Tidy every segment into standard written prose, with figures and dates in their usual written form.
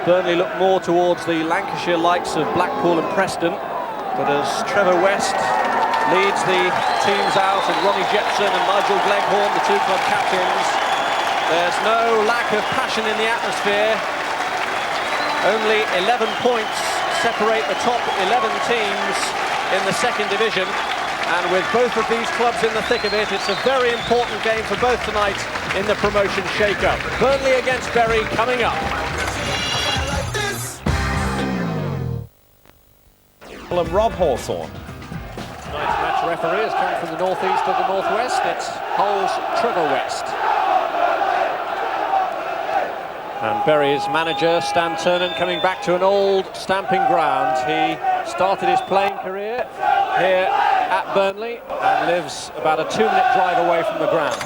Burnley look more towards the Lancashire likes of Blackpool and Preston, but as Trevor West leads the teams out, and Ronnie Jepson and Nigel Gleghorn, the two club captains, there's no lack of passion in the atmosphere. Only 11 points separate the top 11 teams in the second division, and with both of these clubs in the thick of it, it's a very important game for both tonight in the promotion shake-up. Burnley against Bury coming up. Rob Hawthorne. Tonight's match referee has come from the northeast of the northwest. It's Hull's Trevor West. And Bury's manager, Stan Ternent, coming back to an old stamping ground. He started his playing career here at Burnley and lives about a 2-minute drive away from the ground.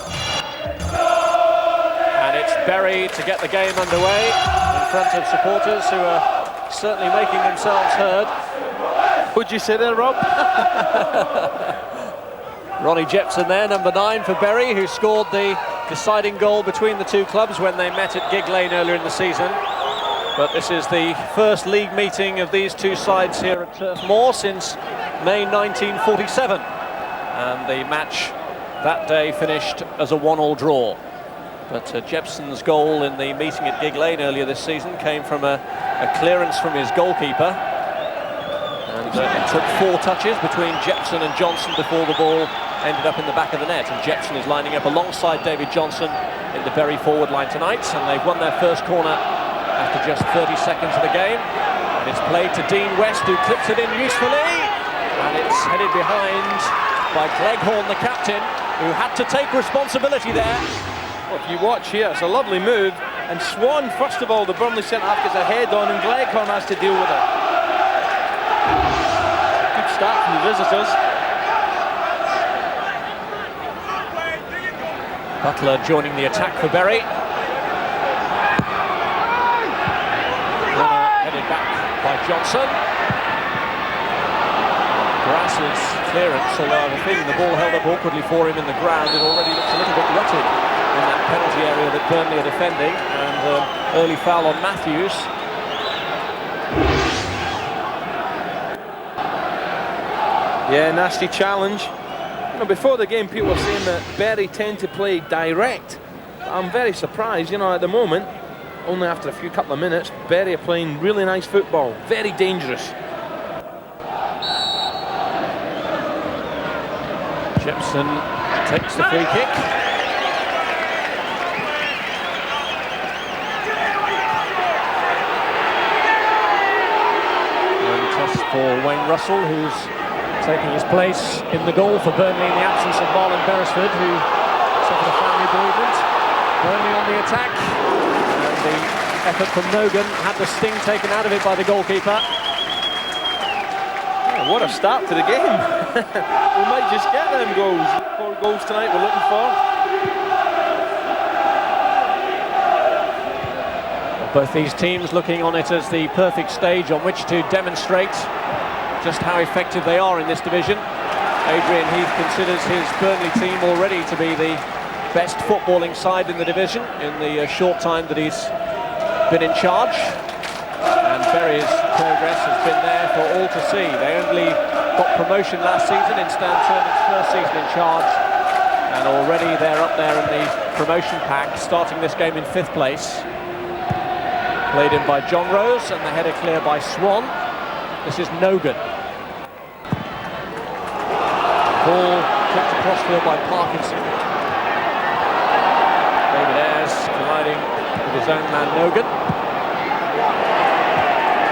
And it's Bury to get the game underway in front of supporters who are certainly making themselves heard. Would you say there, Rob? Ronnie Jepson there, number 9 for Bury, who scored the deciding goal between the two clubs when they met at Gig Lane earlier in the season. But this is the first league meeting of these two sides here at Turf Moor since May 1947. And the match that day finished as a 1-1 draw. But Jepson's goal in the meeting at Gig Lane earlier this season came from a clearance from his goalkeeper. And it took 4 touches between Jepson and Johnson before the ball ended up in the back of the net. And Jepson is lining up alongside David Johnson in the Bury forward line tonight. And they've won their first corner after just 30 seconds of the game. And it's played to Dean West, who clips it in usefully. And it's headed behind by Gleghorn, the captain, who had to take responsibility there. Well, if you watch here, it's a lovely move. And Swan, first of all, the Burnley centre-half gets a head on, and Gleghorn has to deal with it. Good start from the visitors. Butler joining the attack for Bury. Runner headed back by Johnson. Brass's clearance, although I have a feeling the ball held up awkwardly for him in the ground, it already looks a little bit rutted in that penalty area that Burnley are defending, and early foul on Matthews. Yeah, nasty challenge. You know, before the game, people were saying that Bury tend to play direct. I'm very surprised, you know, at the moment, only after a couple of minutes, Bury are playing really nice football, very dangerous. Jepson takes the free kick. And toss for Wayne Russell, who's taking his place in the goal for Burnley in the absence of Marlon Beresford, who suffered a family bereavement. Burnley on the attack, and the effort from Nogan had the sting taken out of it by the goalkeeper. Oh, what a start to the game. We might just get them goals. 4 goals tonight we're looking for. Both these teams looking on it as the perfect stage on which to demonstrate just how effective they are in this division. Adrian Heath considers his Burnley team already to be the best footballing side in the division in the short time that he's been in charge. And Bury's progress has been there for all to see. They only got promotion last season in Stan Ternent's first season in charge, and already they're up there in the promotion pack, starting this game in 5th place. Played in by John Rose, and the header clear by Swan. This is Nogan. Ball kicked across field by Parkinson. David Ayres colliding with his own man Nogan.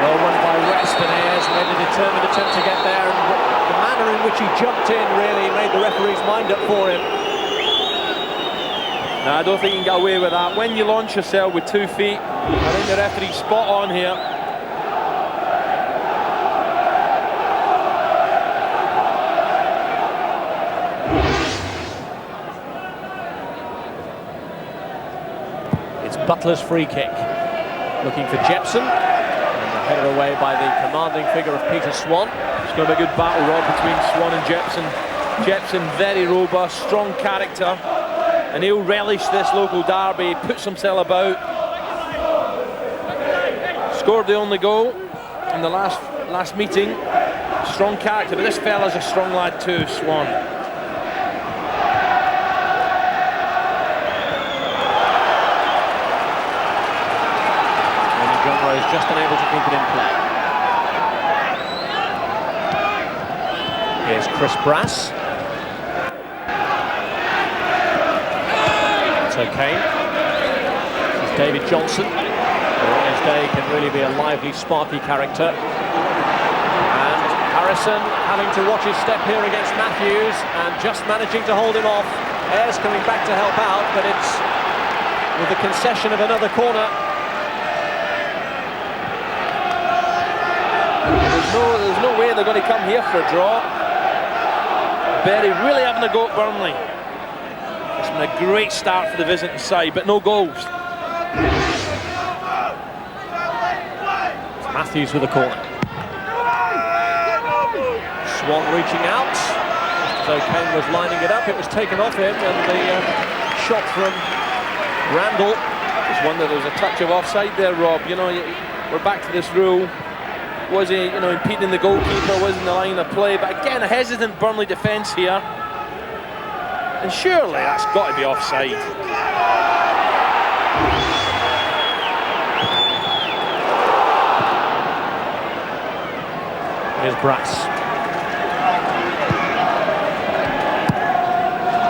Well won by West, and Ayres made a determined attempt to get there, and the manner in which he jumped in really made the referee's mind up for him. No, I don't think you can get away with that. When you launch yourself with 2 feet, I think the referee's spot on here. It's Butler's free kick. Looking for Jepson. Headed away by the commanding figure of Peter Swan. It's going to be a good battle, Rob, between Swan and Jepson. Jepson, very robust, strong character, and he'll relish this local derby. He puts himself about. Scored the only goal in the last meeting. Strong character, but this fella's a strong lad too, Swan. And John Rose just unable to keep it in play. Here's Chris Brass. It's okay. This is David Johnson, who on his day can really be a lively, sparky character. And Harrison having to watch his step here against Matthews and just managing to hold him off. Ayres coming back to help out, but it's with the concession of another corner. There's no way they're going to come here for a draw. Bury really having a go at Burnley. It's been a great start for the visiting side, but no goals. Matthews with a corner. Swan reaching out. Just as O'Kane was lining it up, it was taken off him, and the shot from Randall. Just wonder there was a touch of offside there, Rob. You know, we're back to this rule. Was he, impeding the goalkeeper? Was in the line of play? But again, a hesitant Burnley defence here. And surely that's got to be offside. Here's Brass.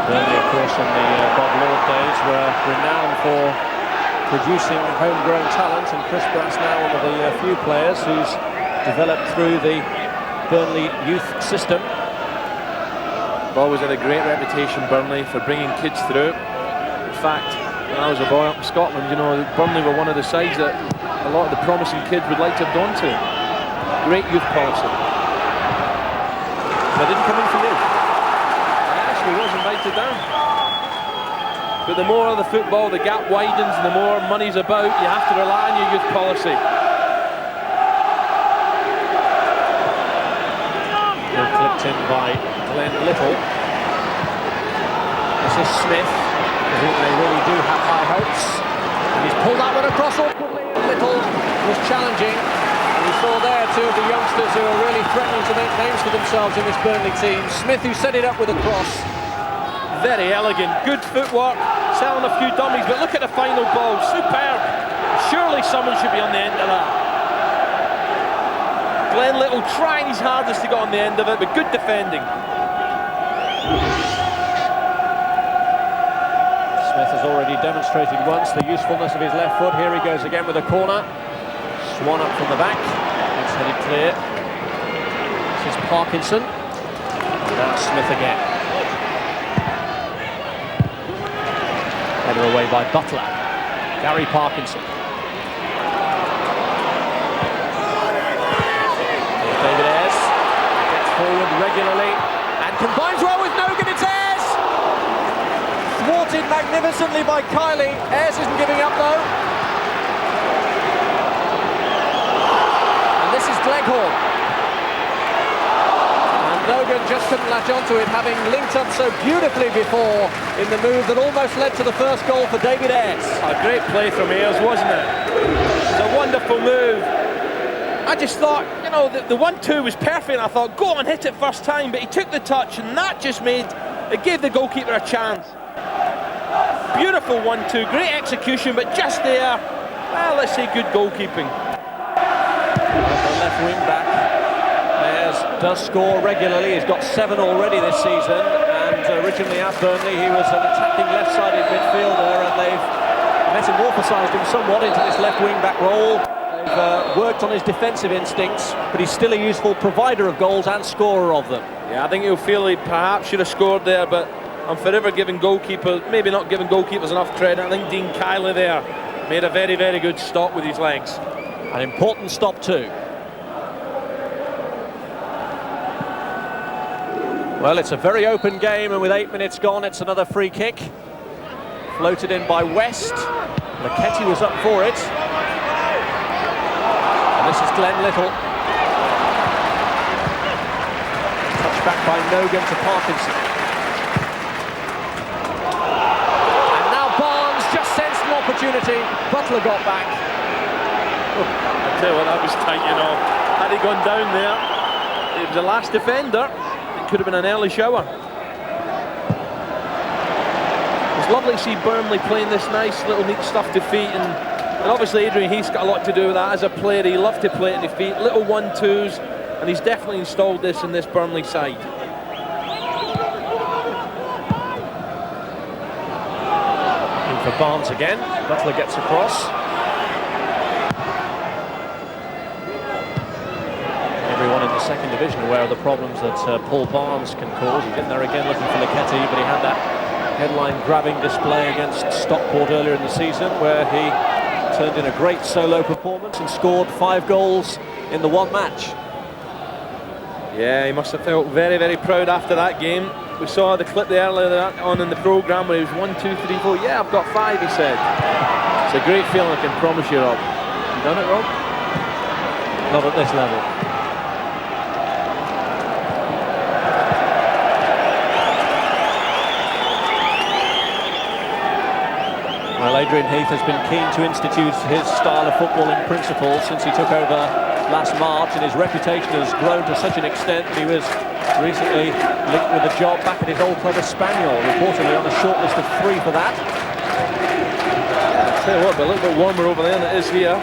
Burnley, of course, in the Bob Lord days were renowned for producing homegrown talent, and Chris Brass now one of the few players who's developed through the Burnley youth system. They've always had a great reputation, Burnley, for bringing kids through. In fact, when I was a boy up in Scotland, Burnley were one of the sides that a lot of the promising kids would like to have gone to. Great youth policy. They didn't come in for you. I actually was invited down. But the more of the football, the gap widens, and the more money's about, you have to rely on your youth policy. Clipped in by Glenn Little. This is Smith. I think they really do have high hopes. And he's pulled that one across awkwardly. Little was challenging. And we saw there two of the youngsters who are really threatening to make names for themselves in this Burnley team. Smith, who set it up with a cross. Very elegant, good footwork, selling a few dummies, but look at the final ball, superb. Surely someone should be on the end of that. Glenn Little trying his hardest to get on the end of it, but good defending. Smith has already demonstrated once the usefulness of his left foot. Here he goes again with a corner. Swan up from the back. It's headed clear. This is Parkinson. Now Smith again. Header away by Butler. Gary Parkinson. David Ayres gets forward regularly and combines well with Nogan. It's Ayres! Thwarted magnificently by Kiley. Ayres isn't giving up though. And this is Gleghorn. And Nogan just couldn't latch onto it, having linked up so beautifully before in the move that almost led to the first goal for David Ayres. A great play from Ayres, wasn't it? It was a wonderful move. I just thought, the 1-2 was perfect. I thought, go on, hit it first time, but he took the touch, and that just it gave the goalkeeper a chance. Beautiful 1-2, great execution, but just there, well, let's say good goalkeeping. The left wing back, Ayres does score regularly. He's got 7 already this season, and originally at Burnley he was an attacking left-sided midfielder, and they've metamorphosised him somewhat into this left wing back role. They've worked on his defensive instincts, but he's still a useful provider of goals and scorer of them. Yeah, I think he'll feel he perhaps should have scored there, but I'm forever giving goalkeepers, maybe not giving goalkeepers enough credit. I think Dean Kiley there made a very, very good stop with his legs. An important stop too. Well, it's a very open game, and with 8 minutes gone, it's another free kick. Floated in by West. Laketti was up for it. And this is Glenn Little. Touched back by Nogan to Parkinson. And now Barnes just sensed an opportunity. Butler got back. A tell you what, that was tight, you know. Had he gone down there, it was the last defender, it could have been an early shower. It's lovely to see Burnley playing this nice little neat stuff to feet, and obviously Adrian Heath's got a lot to do with that. As a player, he loved to play it to feet, little 1-2s, and he's definitely installed this in this Burnley side. In for Barnes again, Butler gets across. Everyone in the second division aware of the problems that Paul Barnes can cause. He's in there again looking for Leketi, but he had that headline-grabbing display against Stockport earlier in the season where he turned in a great solo performance and scored 5 goals in the one match. Yeah, he must have felt very, very proud after that game. We saw the clip there earlier on in the programme where he was 1, 2, 3, 4. Yeah, I've got 5, he said. It's a great feeling, I can promise you, Rob. You done it, Rob? Not at this level. Well, Adrian Heath has been keen to institute his style of football in principle since he took over last March, and his reputation has grown to such an extent that he was recently linked with a job back at his old club Espanyol, reportedly on a short list of 3 for that. I'll tell you what, a little bit warmer over there than it is here.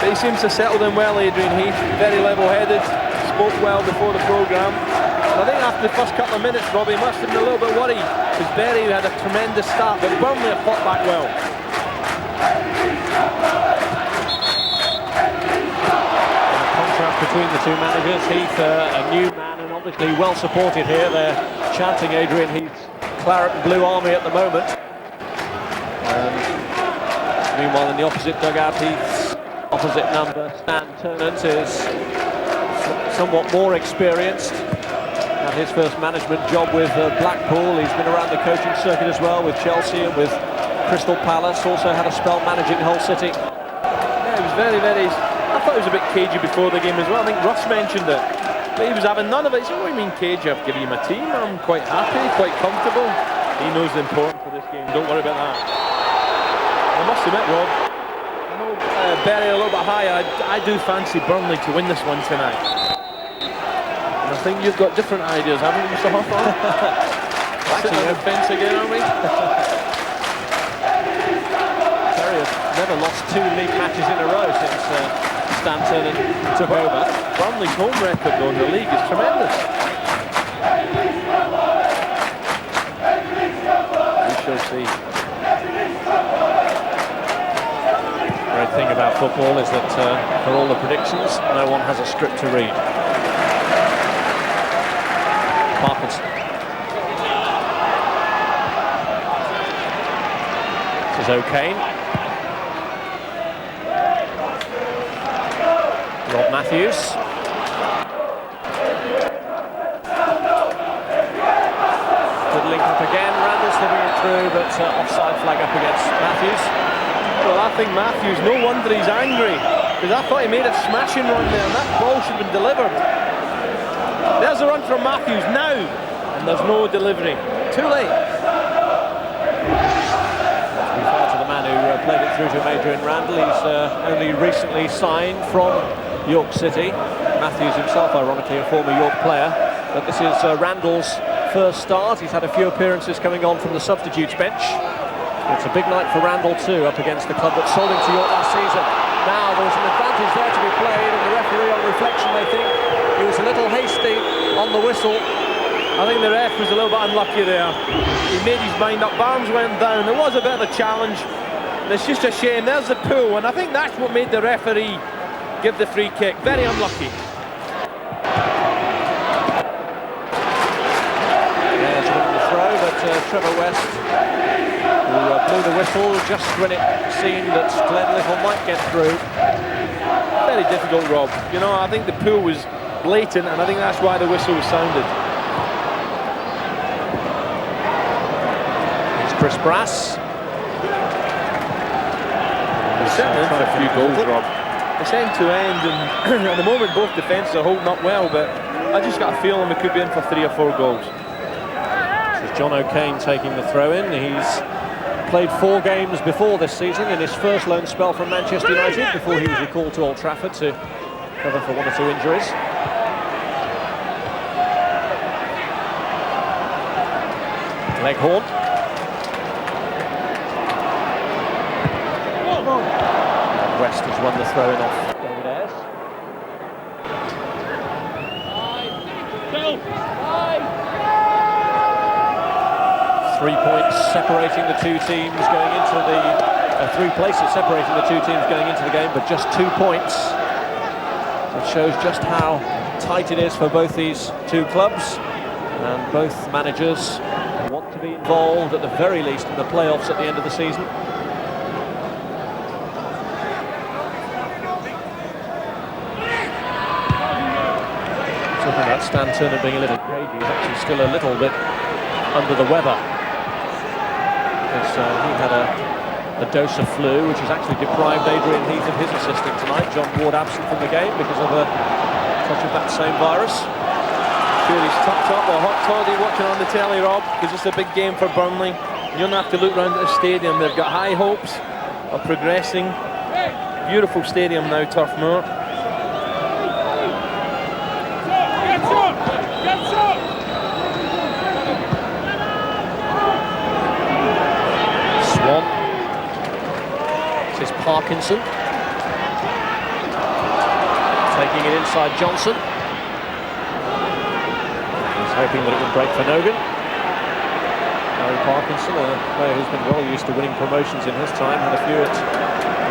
But he seems to settle in well, Adrian Heath. Very level-headed, spoke well before the programme. I think after the first couple of minutes, Robbie must have been a little bit worried because Berry had a tremendous start, but Burnley have fought back well. The contrast between the two managers, Heath, a new man and obviously well supported here. They're chanting Adrian Heath's claret and blue army at the moment. Meanwhile, in the opposite dugout, Heath's opposite number, Stan Ternant, is somewhat more experienced. Had his first management job with Blackpool. He's been around the coaching circuit as well with Chelsea and with Crystal Palace. Also had a spell managing Hull City. Yeah, he was very, very... I thought he was a bit cagey before the game as well. I think Russ mentioned it. But he was having none of it. He said, what do you mean cagey? I've given you my team. I'm quite happy, quite comfortable. He knows the importance of this game. Don't worry about that. I must admit, Rob, I know Berry a little bit higher. I do fancy Burnley to win this one tonight. And I think you've got different ideas, haven't you, Mr. Hawthorne? Sitting on the fence again, aren't we? Terry has never lost 2 league matches in a row since Stan Ternant took over. Burnley's home record though in the league is tremendous. We shall see. The great thing about football is that for all the predictions, no one has a script to read. Parkinson. This is O'Kane. Rob Matthews. Good link up again. Randall slipping it through, but offside flag up against Matthews. Well, I think Matthews, no wonder he's angry, because I thought he made a smashing run there, and that ball should have been delivered. There's a run from Matthews now, and there's no delivery. Too late. To be fair to the man who played it through to Adrian Randall, he's only recently signed from York City. Matthews himself, ironically, a former York player. But this is Randall's first start. He's had a few appearances coming on from the substitutes bench. It's a big night for Randall too, up against the club that sold him to York last season. Now there's an advantage there to be played, and the referee on reflection may think he was a little hasty on the whistle. I think the ref was a little bit unlucky there. He made his mind up, Barnes went down, there was a bit of a challenge. And it's just a shame, there's the pull, and I think that's what made the referee give the free kick. Very unlucky. Yeah, it's winning the throw, but Trevor West, who blew the whistle just when it seemed that Glenn Little might get through. Very difficult, Rob. You know, I think the pull was blatant, and I think that's why the whistle was sounded. It's Chris Brass. He's setting in for a few goals, Rob. It's end to end, and at the moment both defences are holding up well, but I just got a feeling we could be in for 3 or 4 goals. This is John O'Kane taking the throw in. He's Played 4 games before this season in his first loan spell from Manchester United before he was recalled to Old Trafford to cover for 1 or 2 injuries. Leghorn. And West has won the throw-in off David Ayres. 3 points separating the two teams going into the 3 places separating the two teams going into the game, but just 2 points. It shows just how tight it is for both these two clubs, and both managers want to be involved at the very least in the playoffs at the end of the season. Talking about Stan Turner being a little cagey, he's actually still a little bit under the weather. He had a dose of flu, which has actually deprived Adrian Heath of his assistant tonight. John Ward absent from the game because of a touch of that same virus. Sure, he's tucked up a hot toddy watching on the telly, Rob, because it's a big game for Burnley. You don't have to look round at the stadium. They've got high hopes of progressing. Beautiful stadium now, Turf Moor. This is Parkinson taking it inside Johnson. He's hoping that it would break for Nogan. Gary Parkinson, a player who's been well used to winning promotions in his time, had a few at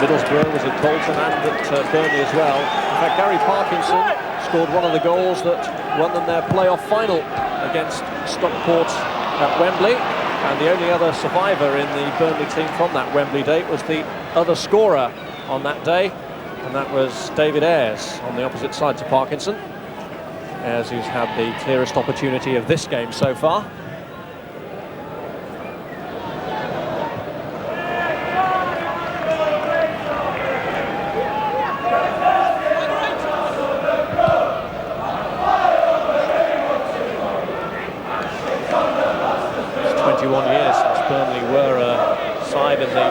Middlesbrough, was at Bolton and at Burnley as well. In fact, Gary Parkinson scored one of the goals that won them their playoff final against Stockport at Wembley. And the only other survivor in the Burnley team from that Wembley date was the other scorer on that day, and that was David Ayres on the opposite side to Parkinson. Ayres, who's had the clearest opportunity of this game so far. Burnley were a side in the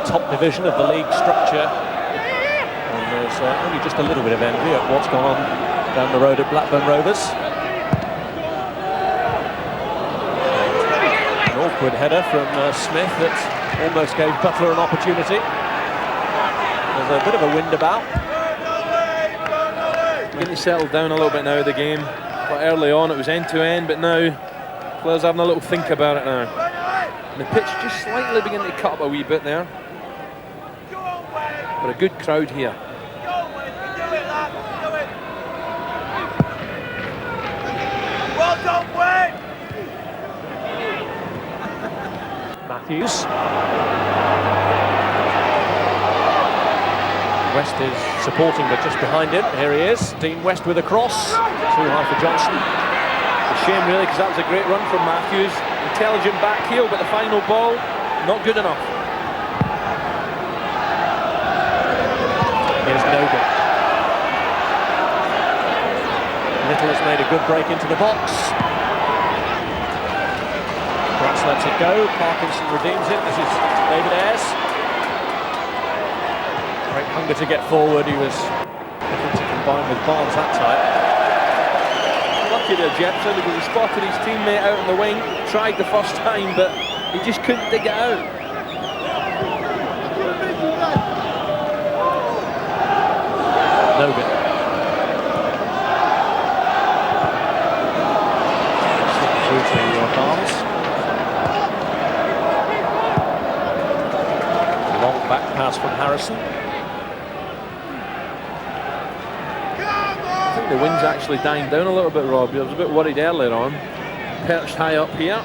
top division of the league structure, and there's only just a little bit of envy at what's gone on down the road at Blackburn Rovers. An awkward header from Smith that almost gave Butler an opportunity. There's a bit of a wind about. Getting settled down a little bit now, the game. Quite early on it was end to end, but now players having a little think about it now. And the pitch just slightly beginning to cut up a wee bit there. But a good crowd here. Well done, Wayne! Matthews. West is supporting, but just behind him. Here he is, Dean West with a cross. Too high for Johnson. A shame really, because that was a great run from Matthews. Intelligent back heel, but the final ball, not good enough. Here's Nogan. Little has made a good break into the box. Grass lets it go. Parkinson redeems it. This is David Ayres. Great hunger to get forward. He was looking to combine with Barnes that time. Lucky there, Jepson, because he spotted his teammate out on the wing, tried the first time, but he just couldn't dig it out. Nogan. Through to Barnes. Long back pass from Harrison. The wind's actually dying down a little bit, Rob. I was a bit worried earlier on. Perched high up here.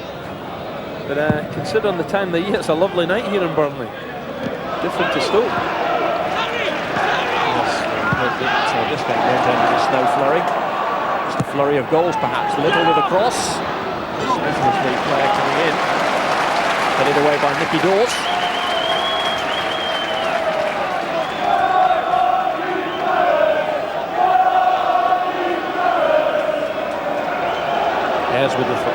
But considering the time of the year, it's a lovely night here in Burnley. Different to Stoke. Yes, this game won't end with a snow flurry. Just a flurry of goals, perhaps. Little with a cross. Smith was the player coming in. Headed away by Nicky Dawes. Ayres with the throw.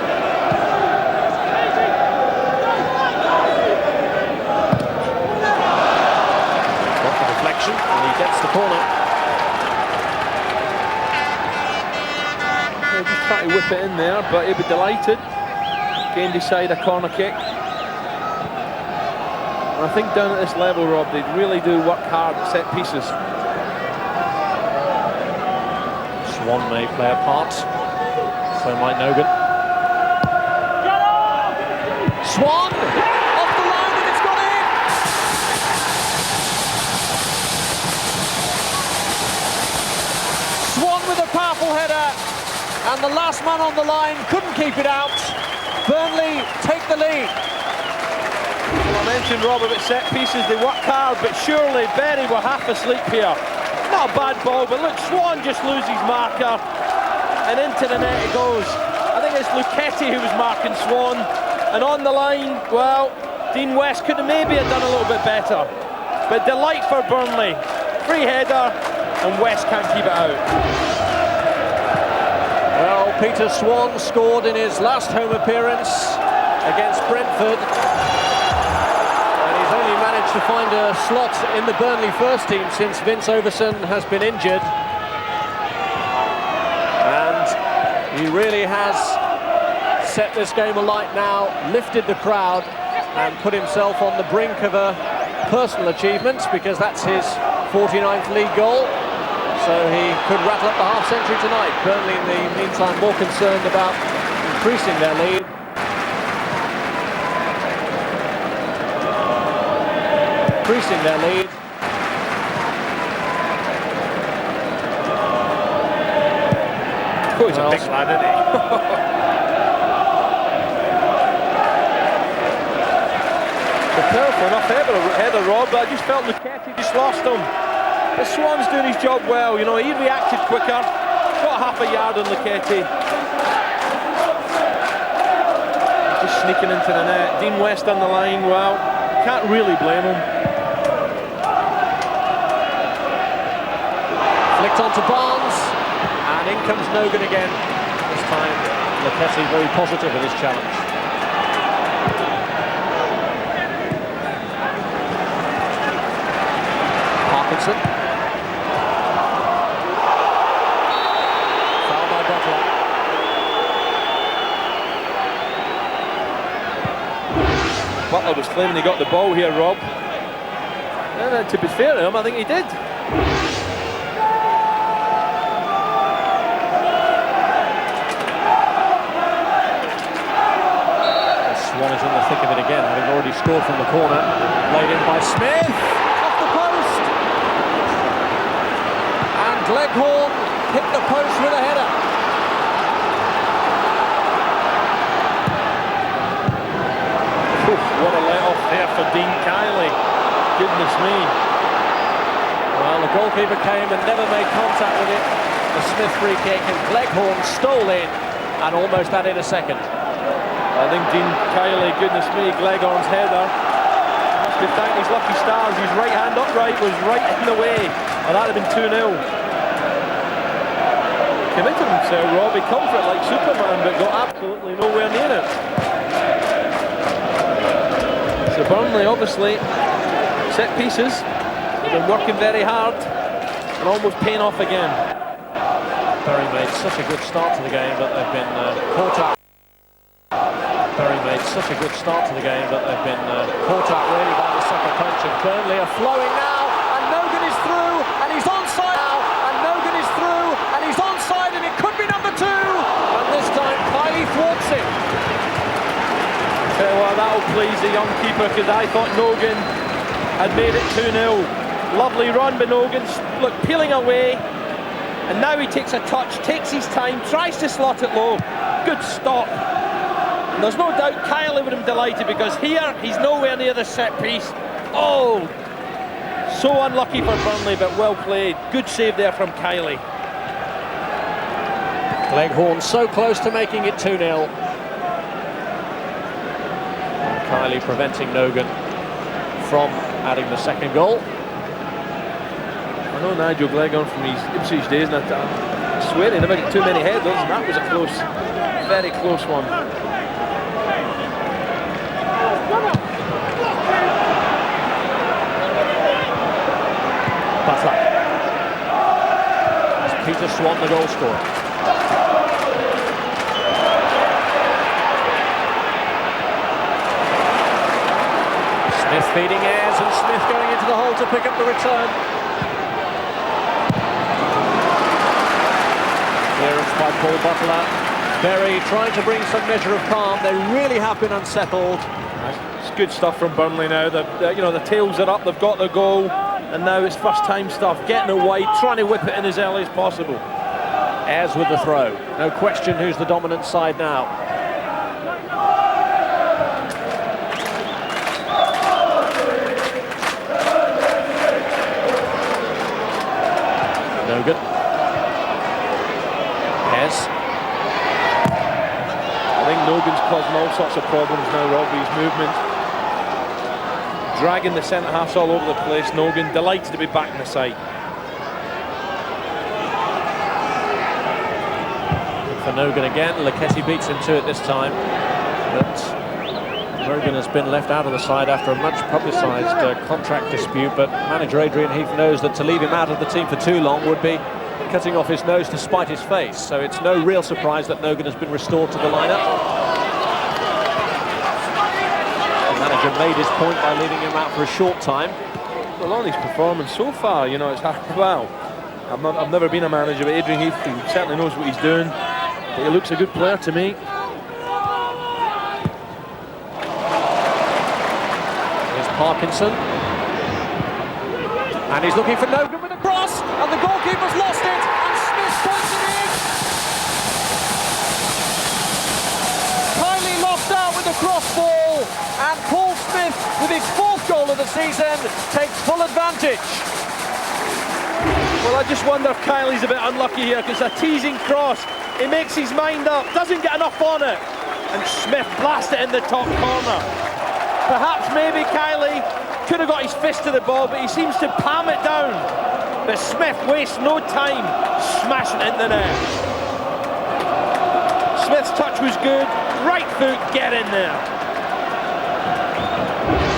trying to whip it in there, but he'll be delighted. Gained his side a corner kick. And I think down at this level, Rob, they really do work hard at set pieces. Swan may play a part, so might Nogan. Swan! Off the line and it's gone in! Swan with a powerful header, and the last man on the line couldn't keep it out. Burnley take the lead. Well, I mentioned, Rob, about set pieces, they work hard, but surely Berry were half asleep here. Not a bad ball, but look, Swan just loses marker, and into the net it goes. I think it's Luchetti who was marking Swan, and on the line, well, Dean West could have maybe have done a little bit better. But delight for Burnley. Free header, and West can't keep it out. Well, Peter Swan scored in his last home appearance against Brentford. And he's only managed to find a slot in the Burnley first team since Vince Overson has been injured. And he really has set this game alight now, lifted the crowd and put himself on the brink of a personal achievement, because that's his 49th league goal. So he could rattle up the half-century tonight. Burnley, in the meantime, more concerned about increasing their lead. Increasing their lead. Oh, he's a big lad, isn't he? Careful enough header, Rob, but I just felt Luchetti just lost him. But Swan's doing his job well, you know, he reacted quicker, got half a yard on Luchetti. Just sneaking into the net. Dean West on the line, well, can't really blame him. Flicked onto Barnes, and in comes Nogan again. This time, Luchetti very positive in his challenge. Parkinson. Foul by Butler. Butler was claiming he got the ball here, Rob. And to be fair to him, I think he did. Swan is in the thick of it again, having already scored from the corner. Laid in by Smith. Leghorn hit the post with a header. Oof, what a let-off there for Dean Kiley. Goodness me. Well, the goalkeeper came and never made contact with it. The Smith free kick, and Leghorn stole in and almost added a second. I think Dean Kiley, goodness me, Leghorn's header. Must be thanking his lucky stars. His right hand upright was right in the way. Well, that'd have been 2-0. Committed himself, Robbie, comfort like Superman, but got absolutely nowhere near it. So Burnley, obviously, set pieces. They've been working very hard and almost paying off again. Bury made such a good start to the game, but they've been caught out. Bury made such a good start to the game, but they've been caught out really by the sucker punch. And Burnley are flowing now, and Nogan is through, and he's onside now, and Nogan is through, and he's onside, and it could be number 2. And this time, Kiley thwarts it. Tell you what, that'll please the young keeper, because I thought Nogan had made it 2-0. Lovely run by Nogan, look, peeling away, and now he takes a touch, takes his time, tries to slot it low. Good stop. And there's no doubt Kiley would have been delighted, because here he's nowhere near the set piece. Oh, so unlucky for Burnley, but well played. Good save there from Kiley. Leghorn so close to making it 2-0. Kiley preventing Nogan from adding the second goal. I know Nigel Leghorn from his Ipswich days, and I swear he never got too many headers, and that was a close, very close one. Butler. That's Peter Swan, the goal scorer. feeding Ayres, and Smith going into the hole to pick up the return. Clearance by Paul Butler. Berry trying to bring some measure of calm. They really have been unsettled. It's good stuff from Burnley now. You know, the tails are up, they've got the goal, and now it's first time stuff. Getting it wide, trying to whip it in as early as possible. Ayres with the throw. No question who's the dominant side now. Nogan. Ayres. I think Nogan's causing all sorts of problems now, Robbie's movement. Dragging the centre-halves all over the place. Nogan delighted to be back in the side. For Nogan again, Lekesi beats him to it this time. But Nogan has been left out of the side after a much publicised contract dispute, but manager Adrian Heath knows that to leave him out of the team for too long would be cutting off his nose to spite his face, so it's no real surprise that Nogan has been restored to the lineup. The manager made his point by leaving him out for a short time. Well, on his performance so far, you know, it's hard. Well, I've never been a manager, but Adrian Heath, he certainly knows what he's doing. But he looks a good player to me. Here's Parkinson. And he's looking for Nogan with a cross, and the goalkeeper's lost it, and Smith points it in. Kylie lost out with the cross ball, and Paul Smith, with his 4th goal of the season, takes full advantage. Well, I just wonder if Kylie's a bit unlucky here, because a teasing cross, he makes his mind up, doesn't get enough on it, and Smith blasts it in the top corner. Perhaps maybe Kylie could have got his fist to the ball, but he seems to palm it down. But Smith wastes no time smashing it in the net. Smith's touch was good, right foot, get in there.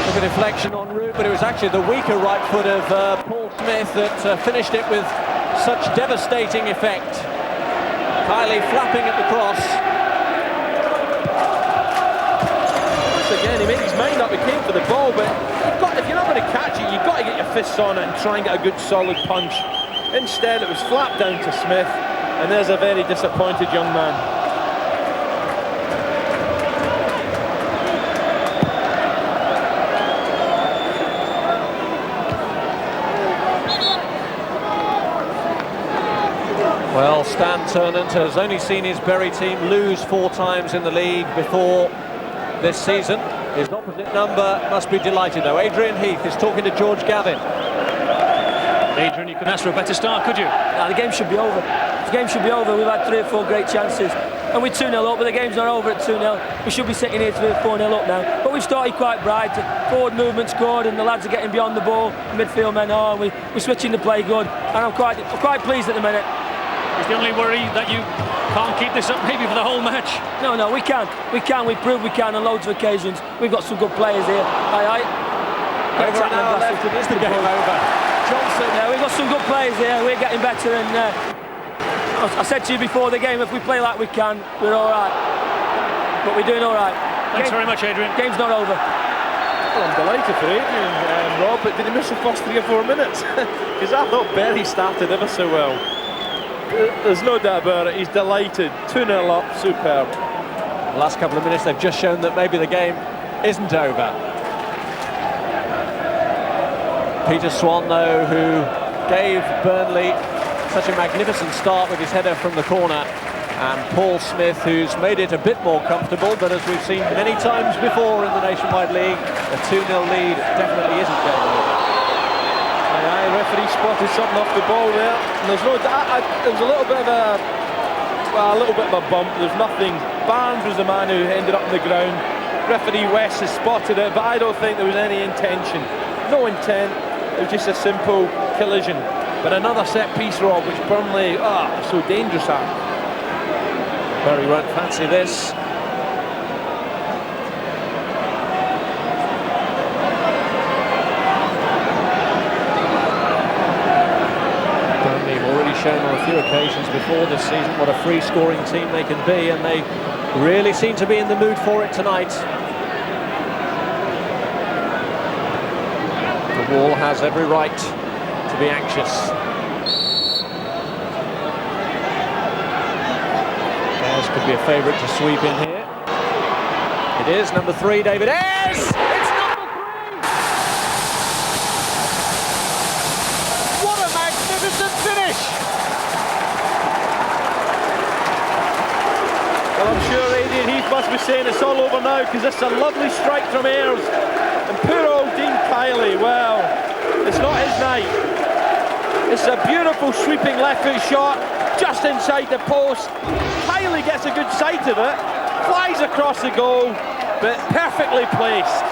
Took a deflection en route, but it was actually the weaker right foot of Paul Smith that finished it with such devastating effect. Kylie flapping at the cross. Again, He made his mind up, he came for the ball, but if you're not going to catch it, you've got to get your fists on it and try and get a good solid punch. Instead, it was flapped down to Smith, and there's a very disappointed young man. Well, Stan Ternant has only seen his Bury team lose 4 times in the league before this season. His opposite number must be delighted, though. Adrian Heath is talking to George Gavin. Adrian, you couldn't ask for a better start, could you? No, the game should be over. The game should be over. We've had 3 or 4 great chances, and we're 2-0 up, but the game's not over at 2-0. We should be sitting here 3 or 4-0 up now. But we've started quite bright. Forward movement's good, and the lads are getting beyond the ball. Midfield men are, and we're switching the play good. And I'm quite pleased at the minute. Is the only worry that you can't keep this up maybe for the whole match? No, we can. We've proved we can on loads of occasions. We've got some good players here. Aye. Over an hour left, it is the game over. Johnson. Yeah, we've got some good players here. We're getting better, and I said to you before the game, if we play like we can, we're all right. But we're doing all right. Thanks very much, Adrian. Game's not over. Well, I'm delighted for Adrian, Rob, but did he miss the first 3 or 4 minutes? Because I thought Berry started ever so well. There's no doubt about it, he's delighted. 2-0 up, superb. The last couple of minutes, they've just shown that maybe the game isn't over. Peter Swan, though, who gave Burnley such a magnificent start with his header from the corner, and Paul Smith, who's made it a bit more comfortable, but as we've seen many times before in the Nationwide League, a 2-0 lead definitely isn't game over. Aye, referee spotted something off the ball there. And there's no doubt, there was a little bit of a bump. There's nothing. Barnes was the man who ended up on the ground. Referee West has spotted it, but I don't think there was any intention. No intent. It was just a simple collision. But another set piece, Rob, which Burnley are so dangerous at. Bury won't fancy this. Shown on a few occasions before this season what a free scoring team they can be, and they really seem to be in the mood for it tonight. wall has every right to be anxious. Ayres could be a favourite to sweep in here. It is number 3, David Ayres! It's number 3! What a magnificent finish! Well, I'm sure Adrian Heath must be saying it's all over now, because it's a lovely strike from Ayres. And poor old Dean Kiley, well, it's not his night. It's a beautiful sweeping left foot shot, just inside the post. Kiley gets a good sight of it, flies across the goal, but perfectly placed.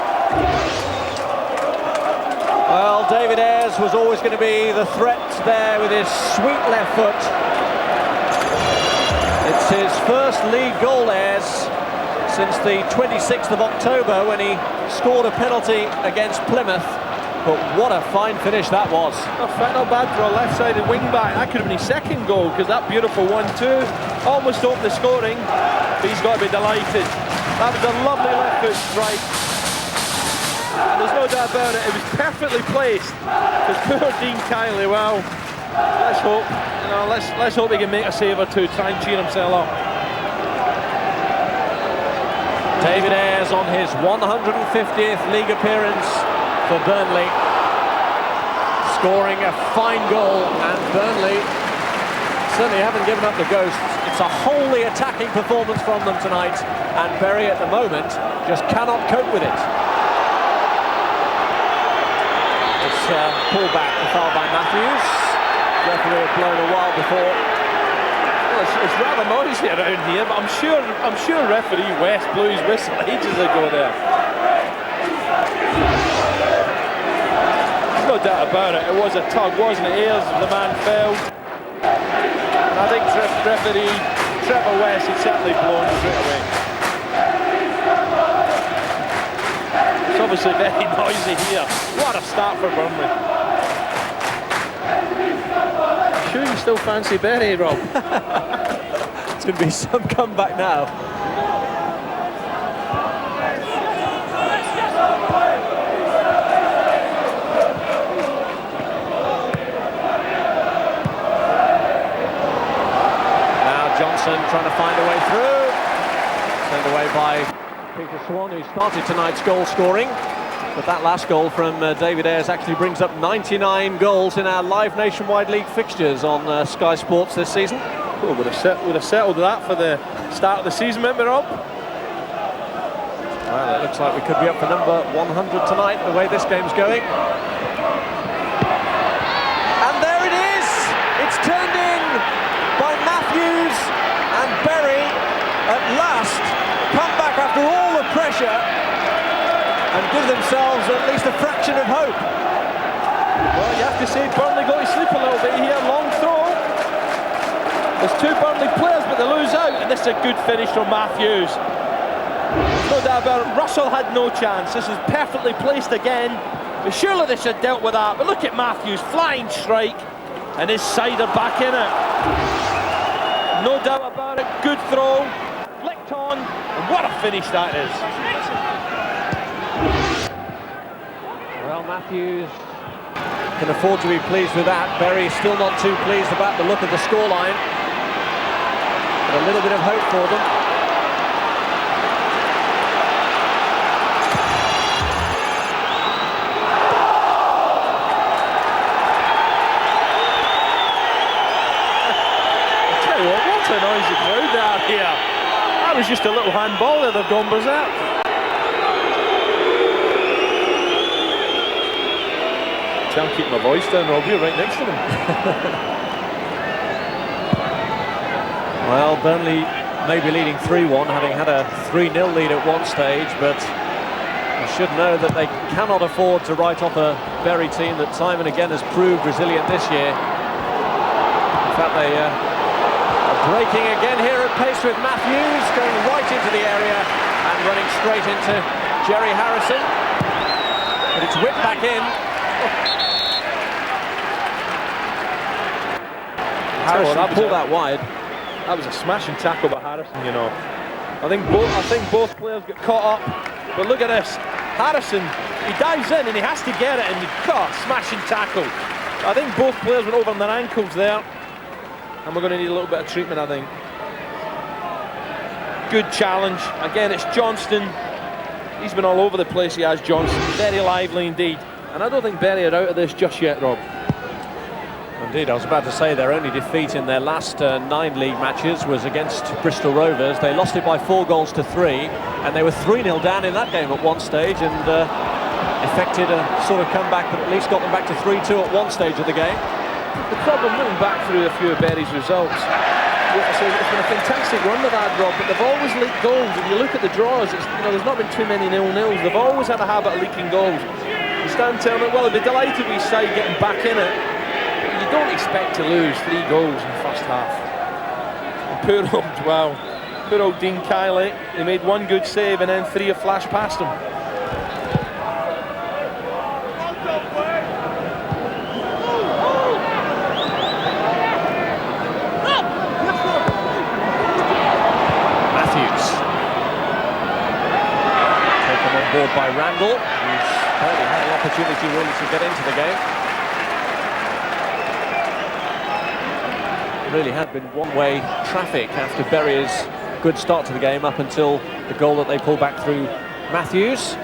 Well, David Ayres was always going to be the threat there with his sweet left foot. It's his first league goal, Ayres, since the 26th of October when he scored a penalty against Plymouth. But what a fine finish that was. Not bad for a left-sided wing-back. That could have been his second goal, because that beautiful 1-2 almost opened the scoring, but he's got to be delighted. That was a lovely left foot strike. And there's no doubt about it, it was perfectly placed. Because poor Dean Kiley, well, let's hope, let's hope he can make a save or two, try and cheer himself up. David Ayres on his 150th league appearance for Burnley, scoring a fine goal, and Burnley certainly haven't given up the ghost. It's a wholly attacking performance from them tonight, and Bury at the moment just cannot cope with it. It's pulled back, the foul by Matthews. Referee had blown a while before. Well, it's rather noisy around here, but I'm sure referee West blew his whistle ages ago there. No doubt about it, it was a tug, wasn't it? Ayres, the man fell. And I think referee Trevor West had certainly blown straight away. It's obviously very noisy here. What a start for Burnley. Sure you still fancy Bury, Rob? It's going to be some comeback now. Trying to find a way through. Sent away by Peter Swan, who started tonight's goal scoring. But that last goal from David Ayres actually brings up 99 goals in our live nationwide league fixtures on Sky Sports this season. Oh, would have settled that for the start of the season, maybe, Rob? Well, it looks like we could be up for number 100 tonight, the way this game's going. And there it is! It's turned in by Matthews. And Bury, at last, come back after all the pressure and give themselves at least a fraction of hope. Well, you have to say Burnley got to sleep a little bit here. Long throw. There's 2 Burnley players, but they lose out, and this is a good finish from Matthews. There's no doubt about it. Russell had no chance. This is perfectly placed again. But surely they should have dealt with that. But look at Matthews, flying strike, and his side are back in it. No doubt about it, good throw, flicked on, and what a finish that is. Well, Matthews can afford to be pleased with that. Bury still not too pleased about the look of the scoreline. But a little bit of hope for them. What a noisy crowd out here. That was just a little handball that they've gone berserk. Can't keep my voice down, Rob. You're right next to them. Well, Burnley may be leading 3-1, having had a 3-0 lead at one stage, but they should know that they cannot afford to write off a Bury team that time and again has proved resilient this year. In fact, they breaking again here at pace with Matthews, going right into the area and running straight into Jerry Harrison. But it's whipped back in. Harrison pulled that wide. That was a smashing tackle by Harrison, you know. I think both players got caught up. But look at this. Harrison He dives in and he has to get it, and smashing tackle. I think both players went over on their ankles there, and we're going to need a little bit of treatment, I think. Good challenge. Again, it's Johnston. He's been all over the place, he has, Johnston. Very lively indeed. And I don't think Bury are out of this just yet, Rob. Indeed, I was about to say their only defeat in their last 9 league matches was against Bristol Rovers. They lost it by 4 goals to 3, and they were 3-0 down in that game at one stage, and effected a sort of comeback that at least got them back to 3-2 at one stage of the game. The problem, looking back through a few of Bury's results, it's been a fantastic run with that, Rob, but they've always leaked goals. If you look at the draws, there's not been too many 0-0s. They've always had a habit of leaking goals. You stand telling it, well, they'd be delighted with his side getting back in it. But you don't expect to lose 3 goals in the first half. And poor old Dean Kiley, he made 1 good save and then 3 have flashed past him. Board by Randall, who's barely had an opportunity really to get into the game. It really had been one-way traffic after Bury's good start to the game up until the goal that they pulled back through Matthews.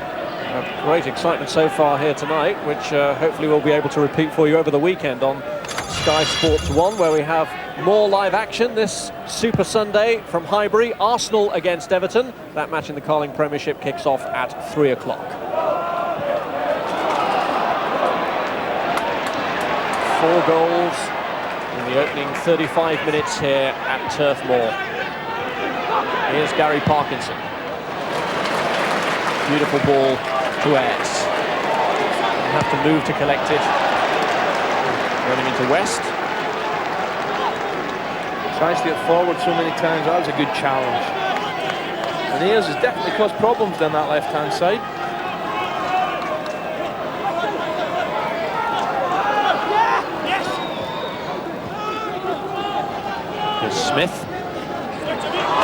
Great excitement so far here tonight, which hopefully we'll be able to repeat for you over the weekend on Sky Sports 1, where we have more live action this Super Sunday from Highbury. Arsenal against Everton. That match in the Carling Premiership kicks off at 3 o'clock. 4 goals in the opening 35 minutes here at Turf Moor. Here's Gary Parkinson. Beautiful ball to Ayres. Have to move to collect it. Running into West. Tries to get forward so many times. That was a good challenge. And Ayres has definitely caused problems down that left-hand side. Here's Smith.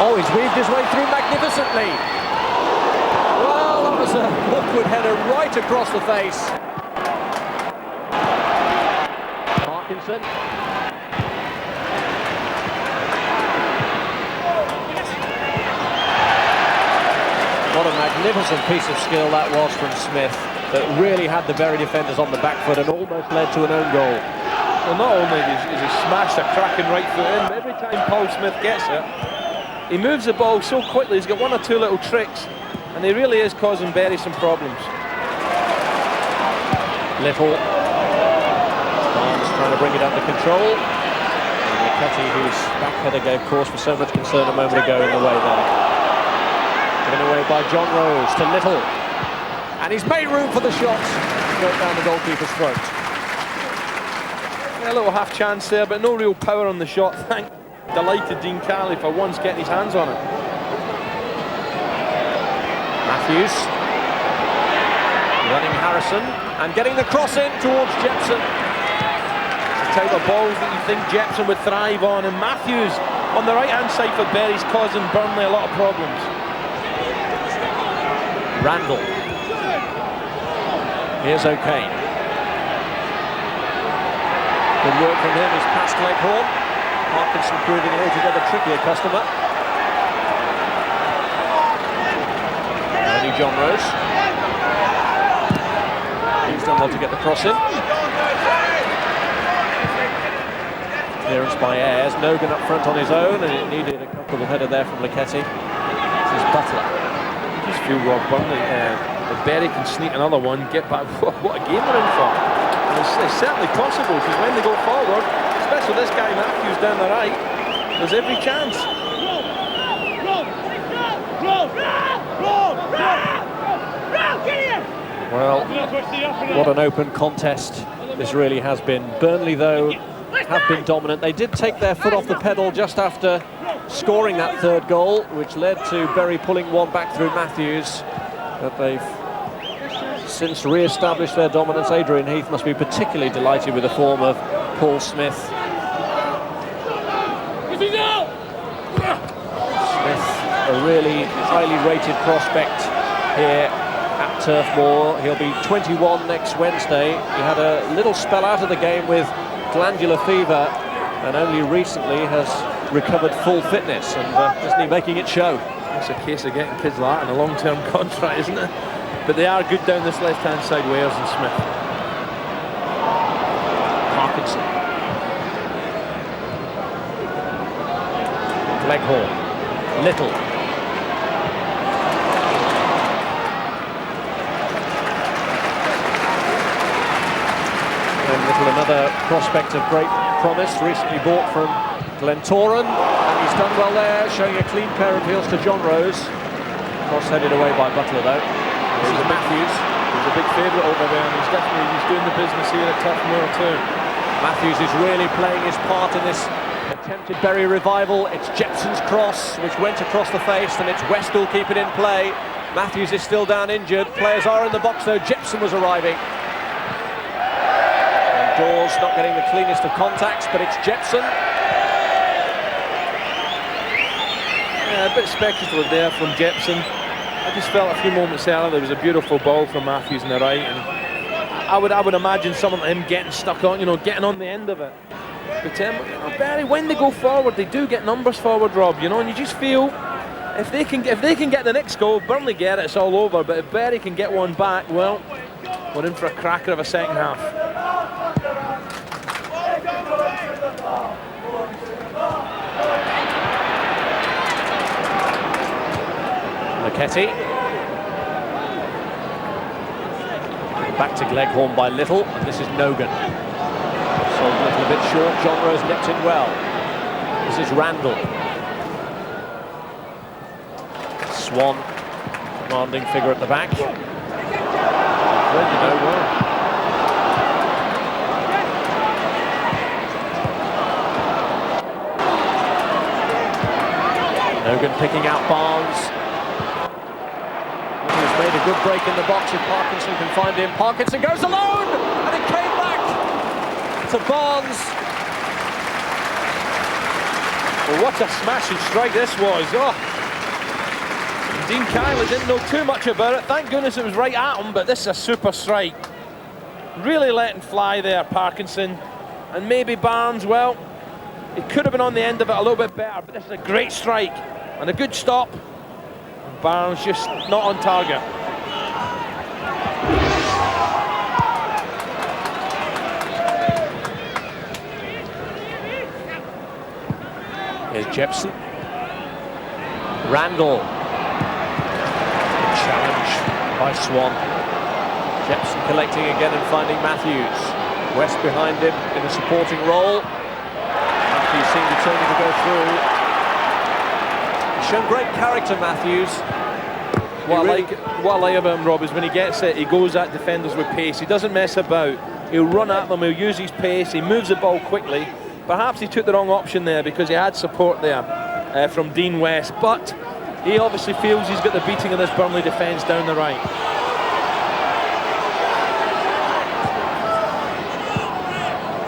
Oh, he's weaved his way through magnificently. Well, that was an awkward header right across the face. Parkinson. What a magnificent piece of skill that was from Smith, that really had the Bury defenders on the back foot and almost led to an own goal. Well, not only is he smashed a cracking right foot in, but every time Paul Smith gets it, he moves the ball so quickly. He's got 1 or 2 little tricks, and he really is causing Bury some problems. Little. Barnes trying to bring it under control. And McCutty, whose back header gave cause for so much concern a moment ago, in the way there. Given away by John Rose to Little, and he's made room for the shot straight down the goalkeeper's throat. Yeah, a little half chance there, but no real power on the shot. Delighted Dean Kiley for once getting his hands on it. Matthews running Harrison and getting the cross in towards Jepson. The type of balls that you think Jepson would thrive on, and Matthews on the right hand side for Bury's causing Burnley a lot of problems. Randall. Here's O'Kane. Good work from him, he's past Leghorn. Parkinson proving an altogether trickier customer. Only John Rose. He's done well to get the cross in. Clearance by Ayres. Nogan up front on his own, and it needed a comfortable header there from Lechetti. This is Butler. I just feel Rob Burnley, if Bury can sneak another one, get back. What a game they're in for. And it's certainly possible, because when they go forward, especially this guy Matthews down the right, there's every chance. Well, what an open contest this really has been. Burnley, though, have been dominant. They did take their foot off the pedal just after scoring that 3rd goal, which led to Bury pulling one back through Matthews. But they've since re-established their dominance. Adrian Heath must be particularly delighted with the form of Paul Smith. Smith, a really highly rated prospect here at Turf Moor. He'll be 21 next Wednesday. He had a little spell out of the game with glandular fever and only recently has recovered full fitness, and isn't he making it show? It's a case of getting kids like that in a long-term contract, isn't it? But they are good down this left-hand side, Wales and Smith. Parkinson. Leghorn. Little. And Little, another prospect of great promise, recently bought from Glentoran, and he's done well there, showing a clean pair of heels to John Rose. Cross-headed away by Butler though. This is Matthews. He's a big favourite over there, and he's doing the business here at Turf Moor too. Matthews is really playing his part in this attempted Bury revival. It's Jepson's cross, which went across the face, and it's West who'll keep it in play. Matthews is still down injured. Players are in the box though. Jepson was arriving. And Dawes not getting the cleanest of contacts, but it's Jepson. Yeah, a bit speculative there from Jepson. I just felt a few moments earlier there was a beautiful ball from Matthews on the right, and I would imagine someone like him getting stuck on, getting on the end of it. But Bury, when they go forward, they do get numbers forward, Rob. And you just feel if they can get the next goal, Burnley get it, it's all over. But if Bury can get one back, well, we're in for a cracker of a second half. McKetty. Back to Leghorn by Little, and this is Nogan. Sold Little a bit short, John Rose nipped in well. This is Randall. Swan, commanding figure at the back. Nogan picking out Barnes. He's made a good break in the box if Parkinson can find him. Parkinson goes alone, and it came back to Barnes. Well, what a smashing strike this was. Oh. Dean Kyler didn't know too much about it. Thank goodness it was right at him, but this is a super strike. Really letting fly there, Parkinson. And maybe Barnes, well, he could have been on the end of it a little bit better, but this is a great strike and a good stop. Barnes just not on target. Here's Jepson. Randall. Challenge by Swan. Jepson collecting again and finding Matthews. West behind him in a supporting role. Matthews seemed determined to go through. He's shown great character, Matthews. What I like about him, Rob, is when he gets it, he goes at defenders with pace. He doesn't mess about. He'll run at them, he'll use his pace, he moves the ball quickly. Perhaps he took the wrong option there because he had support there from Dean West, but he obviously feels he's got the beating of this Burnley defence down the right.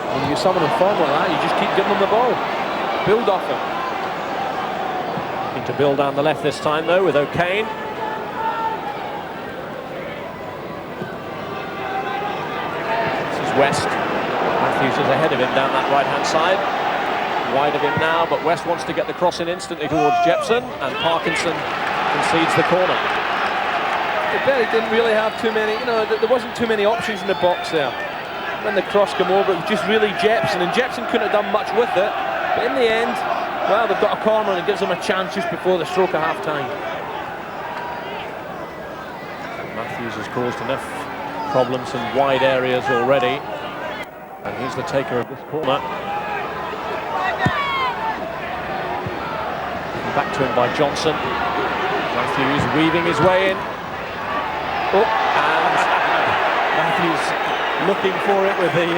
When you get someone in form like that, you just keep giving them the ball. Build off him. Looking to build down the left this time though with O'Kane. West. Matthews is ahead of him down that right-hand side. Wide of him now, but West wants to get the cross in instantly towards Jepson, and Parkinson concedes the corner. Bury didn't really have too many, there wasn't too many options in the box there. When the cross came over, it was just really Jepson, and Jepson couldn't have done much with it. But in the end, well, they've got a corner and it gives them a chance just before the stroke of half-time. Matthews has caused enough problems in wide areas already, and he's the taker of this corner. Back to him by Johnson. Matthews weaving his way in. Oh, and Matthews looking for it with the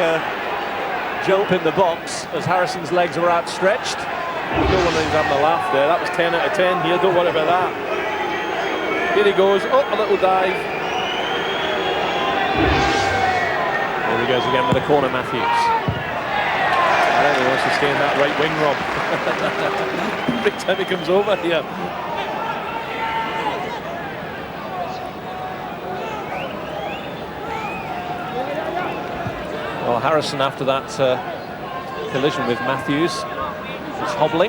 jump in the box as Harrison's legs were outstretched. I don't want to have a laugh there. That was 10 out of 10 here. Don't worry about that. Here he goes. Oh, a little dive. Here he goes again with the corner, Matthews. I think he wants to stay in that right wing, Rob. Every time he comes over here. Well, Harrison, after that collision with Matthews, is hobbling.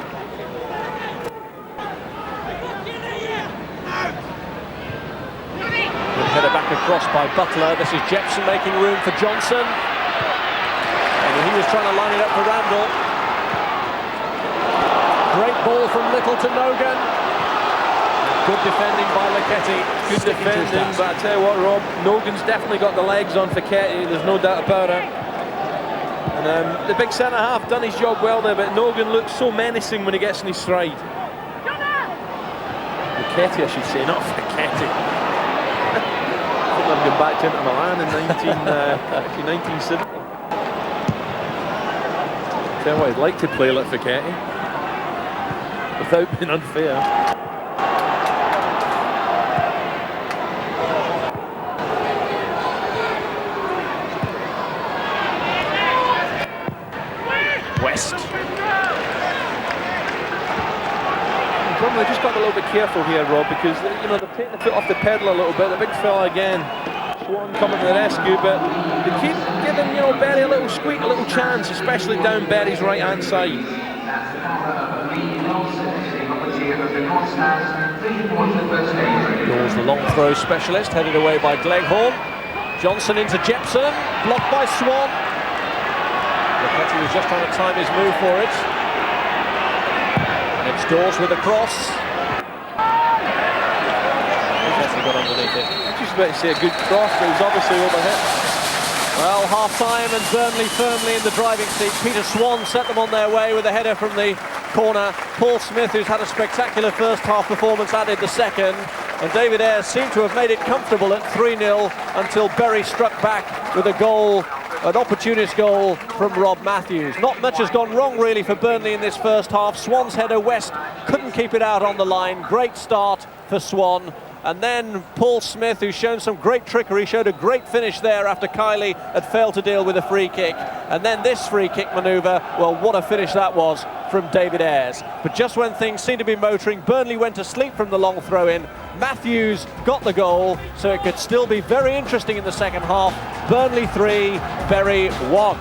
Good header back across by Butler. This is Jepson making room for Johnson. And he was trying to line it up for Randall. Great ball from Little to Nogan. Good defending by Leketti. Good defending, but I tell you what, Rob, Nogan's definitely got the legs on Leketti, there's no doubt about it. And the big centre-half done his job well there, but Nogan looks so menacing when he gets in his stride. Leketti, I should say, not Leketti. I think I've gone back to Inter Milan in 1970. Tell you what, I'd like to play like Leketti, without being unfair. West. Burnley just got a little bit careful here, Rob, because you know they're taking the foot off the pedal a little bit. The big fella again, Swan coming to the rescue, but they keep giving Berry a little squeak, a little chance, especially down Berry's right-hand side. Goals the long throw specialist, headed away by Gleghorn. Johnson into Jepson, blocked by Swan. Leketti was just trying to time his move for it. And it's Dawes with a cross. Leketti got underneath it. I was just about to say a good cross, but it was obviously overhit. Well, half-time and Burnley firmly in the driving seat. Peter Swan set them on their way with a header from the corner. Paul Smith, who's had a spectacular first-half performance, added the second. And David Ayres seemed to have made it comfortable at 3-0 until Berry struck back with a goal, an opportunist goal from Rob Matthews. Not much has gone wrong really for Burnley in this first half. Swan's header, West couldn't keep it out on the line. Great start for Swan. And then Paul Smith, who's shown some great trickery, showed a great finish there after Kiley had failed to deal with a free kick. And then this free kick manoeuvre, well, what a finish that was from David Ayres. But just when things seemed to be motoring, Burnley went to sleep from the long throw-in. Matthews got the goal, so it could still be very interesting in the second half. Burnley 3, Bury 1.